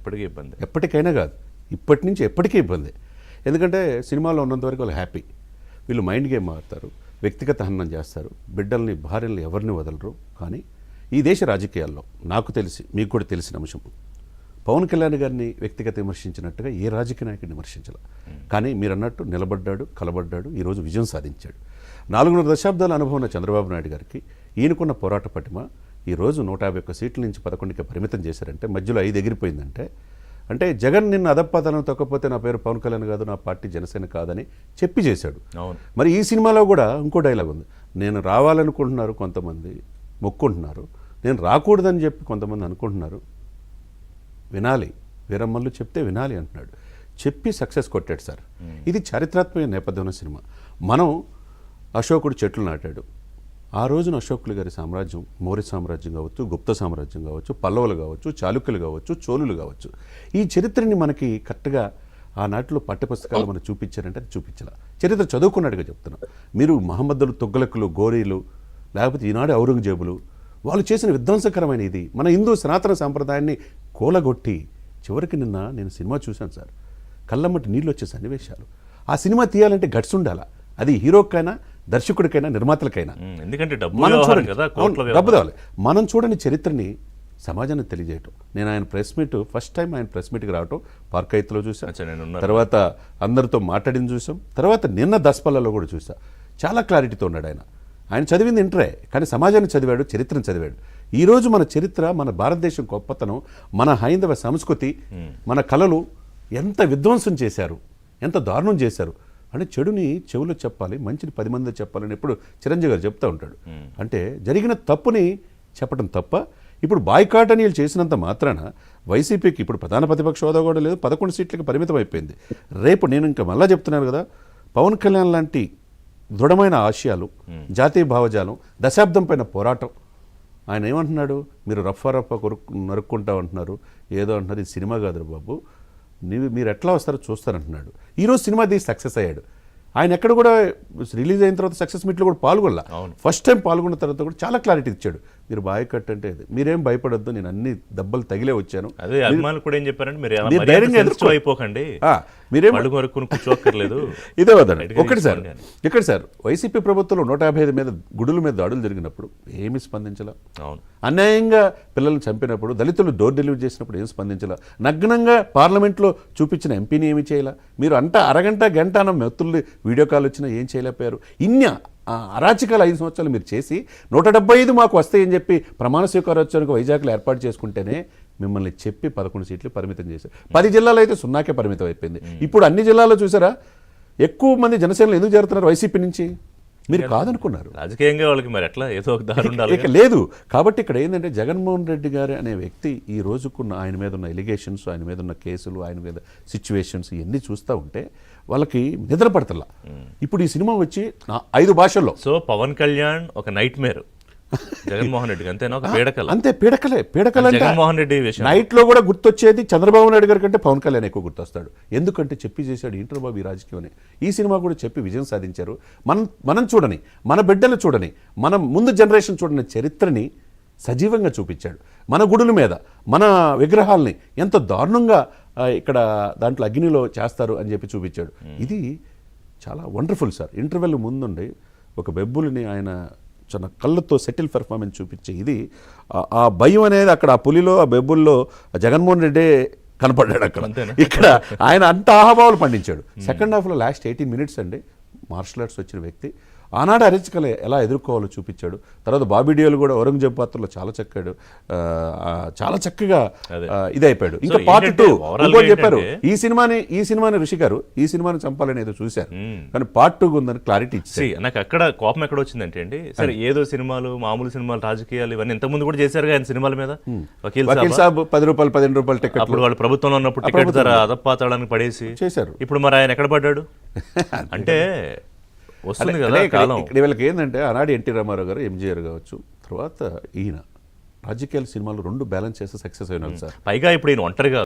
ఎప్పటికీ ఇబ్బంది, ఎప్పటికైనా కాదు, ఇప్పటి నుంచి ఎప్పటికీ ఇబ్బంది. ఎందుకంటే సినిమాలో ఉన్నంతవరకు వాళ్ళు హ్యాపీ, వీళ్ళు మైండ్ గేమ్ ఆడతారు, వ్యక్తిగత హననం చేస్తారు, బిడ్డల్ని భార్యల్ని ఎవరిని వదలరు. కానీ ఈ దేశ రాజకీయాల్లో నాకు తెలిసి, మీకు కూడా తెలిసిన అంశం, పవన్ కళ్యాణ్ గారిని వ్యక్తిగత విమర్శించినట్టుగా ఏ రాజకీయ నాయకుడిని విమర్శించాల. కానీ మీరు అన్నట్టు నిలబడ్డాడు, కలబడ్డాడు, ఈరోజు విజయం సాధించాడు. 4.5 దశాబ్దాల అనుభవం ఉన్న చంద్రబాబు నాయుడు గారికి ఈయనకున్న పోరాట పటిమ ఈరోజు 151 సీట్ల నుంచి 11కి పరిమితం చేశారంటే, మధ్యలో 5 ఎగిరిపోయిందంటే, అంటే జగన్ నిన్ను అదపాతనం తొక్కపోతే నా పేరు పవన్ కళ్యాణ్ కాదు, నా పార్టీ జనసేన కాదని చెప్పి చేశాడు. మరి ఈ సినిమాలో కూడా ఇంకో డైలాగ్ ఉంది, నేను రావాలనుకుంటున్నారు కొంతమంది, మొక్కుంటున్నారు, నేను రాకూడదని చెప్పి కొంతమంది అనుకుంటున్నారు, వినాలి, వీరమ్మలు చెప్తే వినాలి అంటున్నాడు. చెప్పి సక్సెస్ కొట్టాడు సార్. ఇది చారిత్రాత్మక నేపథ్యం ఉన్న సినిమా. మనం అశోకుడు చెట్లు నాటాడు, ఆ రోజున అశోకులు గారి సామ్రాజ్యం, మౌర్య సామ్రాజ్యం కావచ్చు, గుప్త సామ్రాజ్యం కావచ్చు, పల్లవులు కావచ్చు, చాళుక్యులు కావచ్చు, చోళులు కావచ్చు, ఈ చరిత్రని మనకి కరెక్ట్గా ఆనాటిలో పాఠ్యపుస్తకాలు మనకు చూపించారంటే అది చూపించాల. చరిత్ర చదువుకున్నట్టుగా చెప్తున్నాం. మీరు మహమ్మద్దులు, తొగ్లకులు, గోరీలు, లేకపోతే ఈనాడు ఔరంగజేబులు, వాళ్ళు చేసిన విధ్వంసకరమైన ఇది మన హిందూ సనాతన సాంప్రదాయాన్ని కూలగొట్టి, చివరికి నిన్న నేను సినిమా చూశాను సార్, కళ్ళమ్మటి నీళ్ళు వచ్చే సన్నివేశాలు. ఆ సినిమా తీయాలంటే గట్స్ ఉండాలా, అది హీరోకైనా, దర్శకుడికైనా, నిర్మాతలకైనా. ఎందుకంటే డబ్బు కావాలి. మనం చూడని చరిత్రని సమాజానికి తెలియజేయటం. నేను ఆయన ప్రెస్ మీట్, ఫస్ట్ టైం ఆయన ప్రెస్ మీట్కి రావటం పార్కైత్లో చూసాను, తర్వాత అందరితో మాట్లాడింది చూసాం, తర్వాత నిన్న దస్పల్లలో కూడా చూసా. చాలా క్లారిటీతో ఉన్నాడు ఆయన. ఆయన చదివింది ఇంటరే, కానీ సమాజాన్ని చదివాడు, చరిత్రను చదివాడు. ఈరోజు మన చరిత్ర, మన భారతదేశం గొప్పతనం, మన హైందవ సంస్కృతి, మన కళలు ఎంత విధ్వంసం చేశారు, ఎంత దారుణం చేశారు అంటే, చెడుని చెవులో చెప్పాలి, మంచిని 10 మంది చెప్పాలని ఎప్పుడు చిరంజీవి గారు చెప్తూ ఉంటాడు. అంటే జరిగిన తప్పుని చెప్పడం తప్ప. ఇప్పుడు బాయ్కాట్ అని వీళ్ళు చేసినంత మాత్రాన వైసీపీకి ఇప్పుడు ప్రధాన ప్రతిపక్ష హోదా కూడా లేదు, 11 సీట్లకు పరిమితం అయిపోయింది. రేపు నేను ఇంకా మళ్ళా చెప్తున్నాను కదా, పవన్ కళ్యాణ్ లాంటి దృఢమైన ఆశయాలు, జాతీయ భావజాలం, దశాబ్దం పైన పోరాటం. ఆయన ఏమంటున్నాడు, మీరు రఫా నరుక్కుంటా అంటున్నారు, ఏదో అంటున్నారు, ఇది సినిమా కాదు బాబు, మీరు ఎట్లా వస్తారో చూస్తారంటున్నాడు. ఈరోజు సినిమా తీసి సక్సెస్ అయ్యాడు. ఆయన ఎక్కడ కూడా రిలీజ్ అయిన తర్వాత సక్సెస్ మీట్లో కూడా పాల్గొనలా. ఫస్ట్ టైం పాల్గొన్న తర్వాత కూడా చాలా క్లారిటీ ఇచ్చాడు. మీరు బాయ్కట్ అంటే మీరేం భయపడొద్దు, నేను అన్ని దెబ్బలు తగిలే వచ్చాను. అదే అభిమానులు కూడా ఏం చెప్పారంటే, మీరు ధైర్యంగా ఎదుర్కోపోకండి, మీరేం కూర్చోక్కర్లేదు. ఇదే వద్దండి. ఒకటి సార్ వైసీపీ ప్రభుత్వంలో 155 మీద గుడుల మీద దాడులు జరిగినప్పుడు ఏమి స్పందించాల? అన్యాయంగా పిల్లల్ని చంపినప్పుడు, దళితులు డోర్ డెలివరీ చేసినప్పుడు ఏం స్పందించాల? నగ్నంగా పార్లమెంట్లో చూపించిన ఎంపీని ఏమి చేయాల? మీరు అరగంట గంట మెత్తుల్ని వీడియో కాల్ వచ్చినా ఏం చేయలేకపోయారు? ఇన్ని అరాచకాలు 5 సంవత్సరాలు మీరు చేసి 175 మాకు వస్తాయని చెప్పి ప్రమాణ స్వీకారోత్సవానికి వైజాగ్లో ఏర్పాటు చేసుకుంటేనే మిమ్మల్ని చెప్పి 11 సీట్లు పరిమితం చేశారు. 10 జిల్లాలో అయితే 0కే పరిమితం అయిపోయింది. ఇప్పుడు అన్ని జిల్లాల్లో చూసారా, ఎక్కువ మంది జనసేనలో ఎందుకు చేరుతున్నారు? వైసీపీ నుంచి. మీరు కాదనుకున్నారు, రాజకీయంగా వాళ్ళకి మరి ఎట్లా ఏదో ఒక దారి ఉండాలి లేదు. కాబట్టి ఇక్కడ ఏంటంటే, జగన్మోహన్ రెడ్డి గారు అనే వ్యక్తి ఈ రోజుకున్న ఆయన మీద ఉన్న ఎలిగేషన్స్, ఆయన మీద ఉన్న కేసులు, ఆయన మీద సిచ్యువేషన్స్ ఇవన్నీ చూస్తూ ఉంటే వాళ్ళకి నిద్ర పడతలా. ఇప్పుడు ఈ సినిమా వచ్చి 5 భాషల్లో. సో పవన్ కళ్యాణ్ ఒక నైట్ మేర్ జగన్మోహన్ రెడ్డికి, అంతేనా? ఒక పీడకల. అంతే, పీడకలే. జగన్మోహన్ రెడ్డి నైట్ లో కూడా గుర్తొచ్చేది చంద్రబాబు నాయుడు గారి కంటే పవన్ కళ్యాణ్ ఎక్కువ గుర్తొస్తాడు. ఎందుకంటే చెప్పి చేశాడు, ఇంటర్ బాబు ఈ రాజకీయం అని. ఈ సినిమా కూడా చెప్పి విజయం సాధించారు. మనం చూడని, మన బిడ్డలు చూడని, మనం ముందు జనరేషన్ చూడని చరిత్రని సజీవంగా చూపించాడు. మన గుడుల మీద, మన విగ్రహాల్ని ఎంత దారుణంగా ఇక్కడ దాంట్లో అగ్నిలో చేస్తారు అని చెప్పి చూపించాడు. ఇది చాలా వండర్ఫుల్ సార్. ఇంటర్వెల్ ముందుండి ఒక బెబ్బుల్ని ఆయన చాలా కళ్ళతో సెటిల్ పెర్ఫార్మెన్స్ చూపించే ఇది, ఆ భయం అనేది అక్కడ ఆ పులిలో, ఆ బెబ్బుల్లో జగన్మోహన్ రెడ్డే కనపడ్డాడు అక్కడ. ఇక్కడ ఆయన అంత ఆహాభావాలు పండించాడు. సెకండ్ హాఫ్లో లాస్ట్ 18 మినిట్స్ అండి, మార్షల్ ఆర్ట్స్ వచ్చిన వ్యక్తి ఆనాడు అరిచకలే ఎలా ఎదుర్కోవాలో చూపించాడు. తర్వాత బాబీ డియోల్ కూడా ఔరంగజేబ్ పాత్రలో చాలా చక్కగా ఇది అయిపోయాడు. ఇంకా పార్ట్ 2 ఇంకోటి చెప్పారు, ఈ సినిమాని ఋషి గారు ఈ సినిమాని చంపాలని ఏదో చూశారు, కానీ పార్ట్ 2 ఉందని క్లారిటీ ఇచ్చి. నాకు అక్కడ కోపం ఎక్కడ వచ్చిందంటే అండి, సరే ఏదో సినిమాలు, మామూలు సినిమాలు, రాజకీయాలు ఇవన్నీ ఇంతకుముందు కూడా చేశారు ఆయన సినిమాల మీద. వకీల్ సాబ్ 10 రూపాయలు 15 రూపాయలు టికెట్, అప్పుడు వాళ్ళు ప్రభుత్వంలో ఉన్నప్పుడు టికెట్ ధర అదపాతాడానికి పడేసి చేశారు. ఇప్పుడు మరి ఆయన ఎక్కడ పడ్డాడు అంటే వస్తుంది కదా కాలం. ఇక్కడ వీళ్ళకి ఏంటంటే, ఆనాడు ఎన్టీ రామారావు గారు, ఎంజీఆర్ కావచ్చు, తర్వాత ఈయన రాజకీయాల సినిమాలు 2 బ్యాలెన్స్ చేస్తే సక్సెస్ అయినారు సార్. పైగా ఇప్పుడు ఈయన ఒంటరిగా